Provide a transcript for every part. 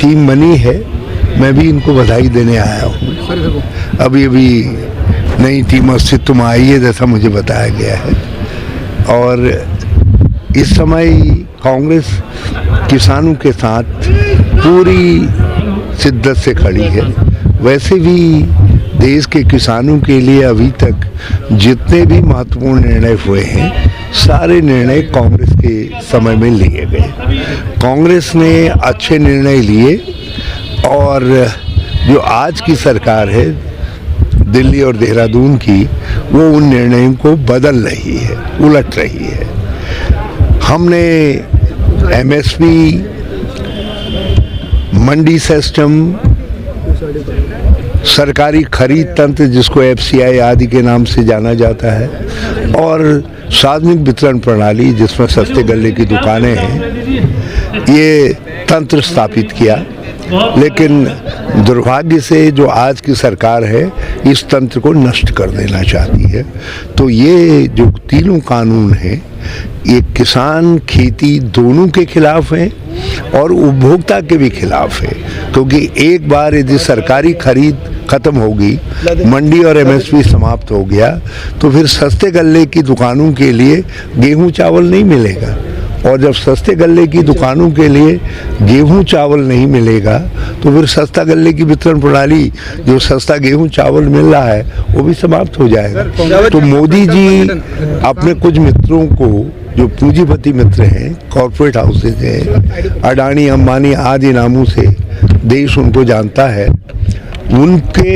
Team बनी है, मैं भी इनको बधाई देने आया हूँ। अभी अभी नई टीम अस्तित्व में आई है जैसा मुझे बताया गया है, और इस समय कांग्रेस किसानों के साथ पूरी शिद्दत से खड़ी है। वैसे भी देश के किसानों के लिए अभी तक जितने भी महत्वपूर्ण निर्णय हुए हैं, सारे निर्णय कांग्रेस के समय में लिए गए। कांग्रेस ने अच्छे निर्णय लिए, और जो आज की सरकार है दिल्ली और देहरादून की, वो उन निर्णयों को बदल रही है, उलट रही है। हमने एमएसपी, मंडी सिस्टम, सरकारी खरीद तंत्र जिसको एफसीआई आदि के नाम से जाना जाता है, और सार्वजनिक वितरण प्रणाली जिसमें सस्ते गल्ले की दुकानें हैं, ये तंत्र स्थापित किया। लेकिन दुर्भाग्य से जो आज की सरकार है इस तंत्र को नष्ट कर देना चाहती है। तो ये जो तीनों कानून हैं, ये किसान खेती दोनों के खिलाफ हैं और उपभोक्ता के भी खिलाफ है, क्योंकि एक बार यदि सरकारी खरीद खत्म होगी, मंडी और एमएसपी समाप्त हो गया, तो फिर सस्ते गल्ले की दुकानों के लिए गेहूं चावल नहीं मिलेगा, और जब सस्ते गल्ले की दुकानों के लिए गेहूं चावल नहीं मिलेगा, तो फिर सस्ता गल्ले की वितरण प्रणाली, जो सस्ता गेहूं चावल मिल रहा है, वो भी समाप्त हो जाएगा। तो मोदी जी अपने कुछ मित्रों को, जो पूंजीपति मित्र हैं, कॉरपोरेट हाउसेज हैं, अडानी अंबानी आदि नामों से देश उनको जानता है, उनके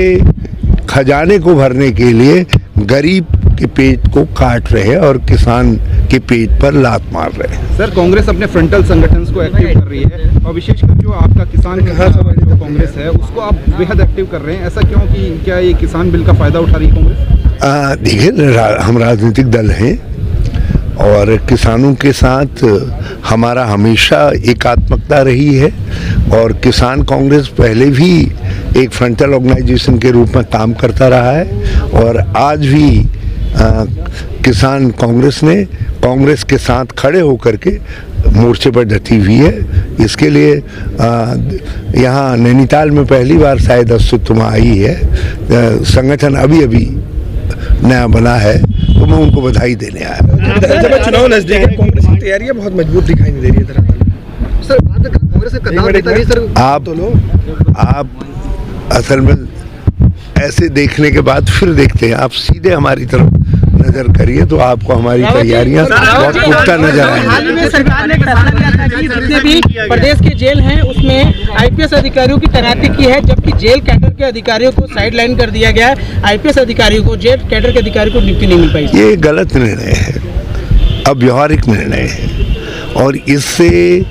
खजाने को भरने के लिए गरीब के पेट को काट रहे हैं और किसान के पेट पर लात मार रहे हैं। सर, कांग्रेस अपने फ्रंटल संगठन को एक्टिव कर रही है, और विशेषकर जो आपका किसान जो कांग्रेस है उसको आप बेहद एक्टिव कर रहे हैं। ऐसा क्यों, कि क्या ये किसान बिल का फायदा उठा रही है कांग्रेस? देखिए, हम राजनीतिक दल हैं, और किसानों के साथ हमारा हमेशा एकात्मकता रही है, और किसान कांग्रेस पहले भी एक फ्रंटल ऑर्गेनाइजेशन के रूप में काम करता रहा है, और आज भी किसान कांग्रेस ने कांग्रेस के साथ खड़े होकर के मोर्चे पर डटी हुई है। इसके लिए यहाँ नैनीताल में पहली बार शायद अस्तित्व में आई है, संगठन अभी अभी नया बना है, तो मैं उनको बधाई देने आया। जब चुनाव नजदीक है, कांग्रेस की तैयारियां बहुत मजबूत दिखाई नहीं दे रही है सर। कांग्रेस का कदम देता नहीं सर। आप असल में ऐसे देखने के बाद फिर देखते हैं, आप सीधे हमारी तरफ नजर करिए तो आपको हमारी तैयारियां बहुत पुख्ता नजर आएंगी। हाल में सरकार ने फैसला किया था कि जितने भी प्रदेश के जेल हैं उसमें आईपीएस अधिकारियों की तैनाती की है, जबकि जेल कैडर के अधिकारियों को साइडलाइन कर दिया गया है। आईपीएस अधिकारियों को, जेल कैडर के अधिकारियों को नियुक्ति नहीं मिल पाई। ये गलत निर्णय है, अव्यावहारिक निर्णय है, और इससे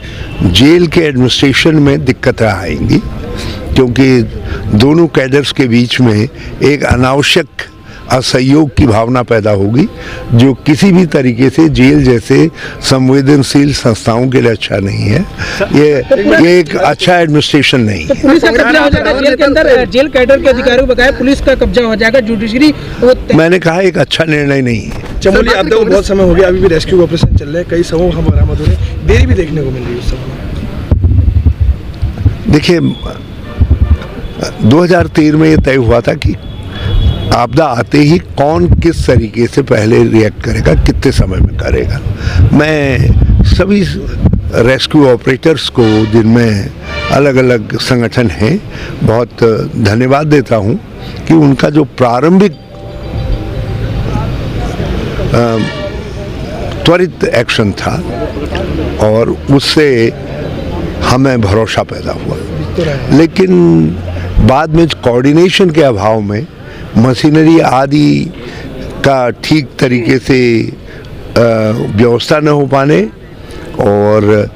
जेल के एडमिनिस्ट्रेशन में दिक्कतें आएंगी, क्योंकि दोनों कैडर्स के बीच में एक अनावश्यक असहयोग की भावना पैदा होगी, जो किसी भी तरीके से जेल जैसे संवेदनशील संस्थाओं के लिए अच्छा नहीं है। ये एक अच्छा एडमिनिस्ट्रेशन नहीं है। तो पुलिस का कब्जा हो जाएगा जेल के अंदर, जेल कैडर के अधिकारियों को बताया पुलिस का कब्जा हो जाएगा, जुडिशरी। मैंने कहा एक अच्छा निर्णय नहीं है। चमोली आपदा को बहुत समय हो गया, अभी भी रेस्क्यू ऑपरेशन चल रहा है, कई शवों का बरामद हो रहे, देरी भी देखने को मिल रही है उस समय। देखिए, 2013 में ये तय हुआ था कि आपदा आते ही कौन किस तरीके से पहले रिएक्ट करेगा, कितने समय में करेगा। मैं सभी रेस्क्यू ऑपरेटर्स को, जिनमें अलग अलग संगठन हैं, बहुत धन्यवाद देता हूं कि उनका जो प्रारंभिक त्वरित एक्शन था, और उससे हमें भरोसा पैदा हुआ। लेकिन बाद में कोऑर्डिनेशन के अभाव में, मशीनरी आदि का ठीक तरीके से व्यवस्था न हो पाने, और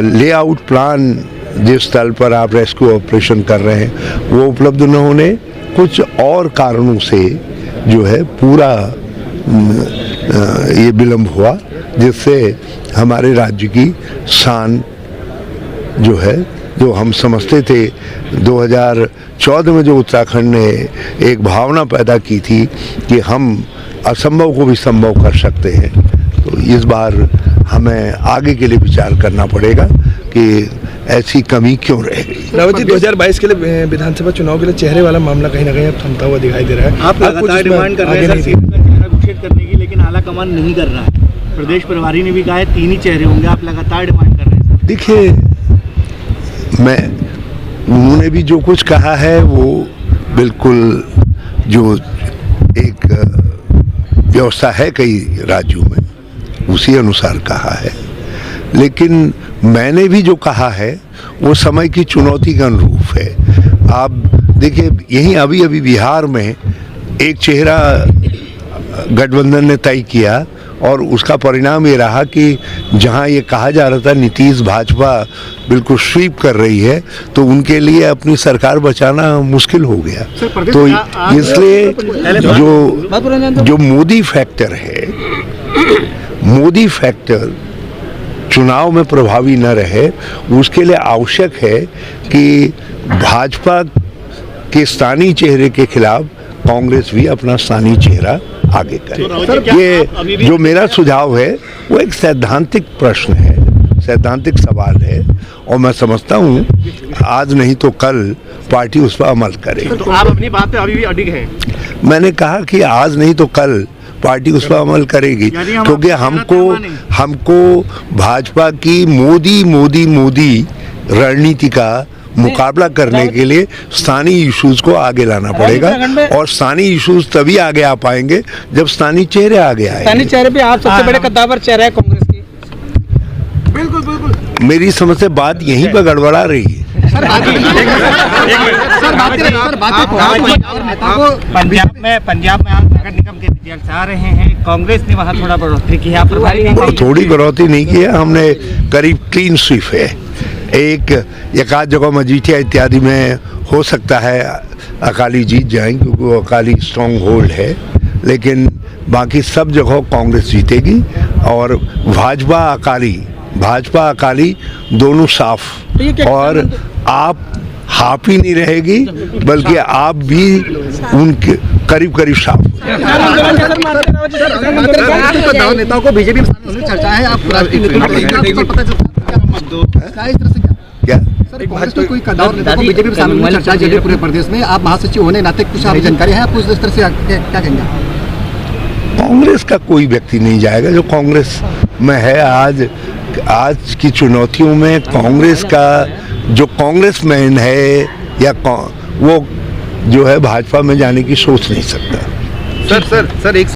लेआउट प्लान जिस स्थल पर आप रेस्क्यू ऑपरेशन कर रहे हैं वो उपलब्ध न होने, कुछ और कारणों से जो है पूरा ये विलम्ब हुआ, जिससे हमारे राज्य की शान जो है, जो हम समझते थे 2014 में जो उत्तराखंड ने एक भावना पैदा की थी कि हम असंभव को भी संभव कर सकते हैं, तो इस बार हमें आगे के लिए विचार करना पड़ेगा कि ऐसी कमी क्यों रह गई। रावत जी 2022 के लिए विधानसभा चुनाव के लिए चेहरे वाला मामला कहीं ना कहीं अब थमता हुआ दिखाई दे रहा है। आप लगातार डिमांड कर रहे हैं सर सीट का चेहरा घोषित करने की, लेकिन आला कमान नहीं कर रहा है। प्रदेश प्रभारी ने भी कहा है 3 ही चेहरे होंगे, आप लगातार डिमांड कर रहे हैं। देखिए, उन्होंने भी जो कुछ कहा है वो बिल्कुल जो एक व्यवस्था है कई राज्यों में उसी अनुसार कहा है, लेकिन मैंने भी जो कहा है वो समय की चुनौती के अनुरूप है। आप देखिए, यहीं अभी अभी बिहार में एक चेहरा गठबंधन ने तय किया और उसका परिणाम ये रहा कि जहां ये कहा जा रहा था नीतीश भाजपा बिल्कुल स्वीप कर रही है, तो उनके लिए अपनी सरकार बचाना मुश्किल हो गया। तो इसलिए जो मोदी फैक्टर है, मोदी फैक्टर चुनाव में प्रभावी न रहे, उसके लिए आवश्यक है कि भाजपा के स्थानीय चेहरे के खिलाफ कांग्रेस भी अपना स्थानीय चेहरा आगे करे। ये जो मेरा सुझाव है वो एक सैद्धांतिक प्रश्न है, सैद्धांतिक सवाल है, और मैं समझता हूँ आज नहीं तो कल पार्टी उस पर अमल करेगी। तो आप अपनी बात पे अभी भी अडिग हैं? मैंने कहा कि आज नहीं तो कल पार्टी उस पर अमल करेगी, क्योंकि हमको भाजपा की मोदी रणनीति का मुकाबला करने के लिए स्थानीय इश्यूज को आगे लाना पड़ेगा, और स्थानीय इश्यूज तभी आगे आ पाएंगे जब स्थानीय चेहरे आगे आए। स्थानीय चेहरे पे आप सबसे बड़े कद्दावर चेहरा है कांग्रेस की। बिल्कुल मेरी समझ से बात यहीं पर गड़बड़ा रही है। पंजाब में आप नगर निगम के रिजल्ट आ रहे हैं, कांग्रेस ने वहाँ थोड़ा बढ़ोतरी की है, प्रभारी ने थोड़ी बढ़ोतरी नहीं की है, हमने करीब क्लीन स्वीप है। एक आध जगह मजीठिया इत्यादि में हो सकता है अकाली जीत जाएं, क्योंकि वो अकाली स्ट्रॉन्ग होल्ड है, लेकिन बाकी सब जगह कांग्रेस जीतेगी, और भाजपा अकाली दोनों साफ, और आप हाफ ही नहीं रहेगी बल्कि आप भी उनके करीब साफ। नेताओं को बीजेपी में चर्चा है, आप क्या कांग्रेस में कोई कदावर नेता को बीजेपी में शामिल होने चर्चा है पूरे प्रदेश में, आप महासचिव होने नाते कुछ आप जानकारी है, आप उस तरह से क्या कहेंगे? कांग्रेस का कोई व्यक्ति नहीं जाएगा जो कांग्रेस में है। आज की चुनौतियों में कांग्रेस का जो कांग्रेसमैन है या वो जो है भाजपा में जाने की सोच नहीं सकता। सर एक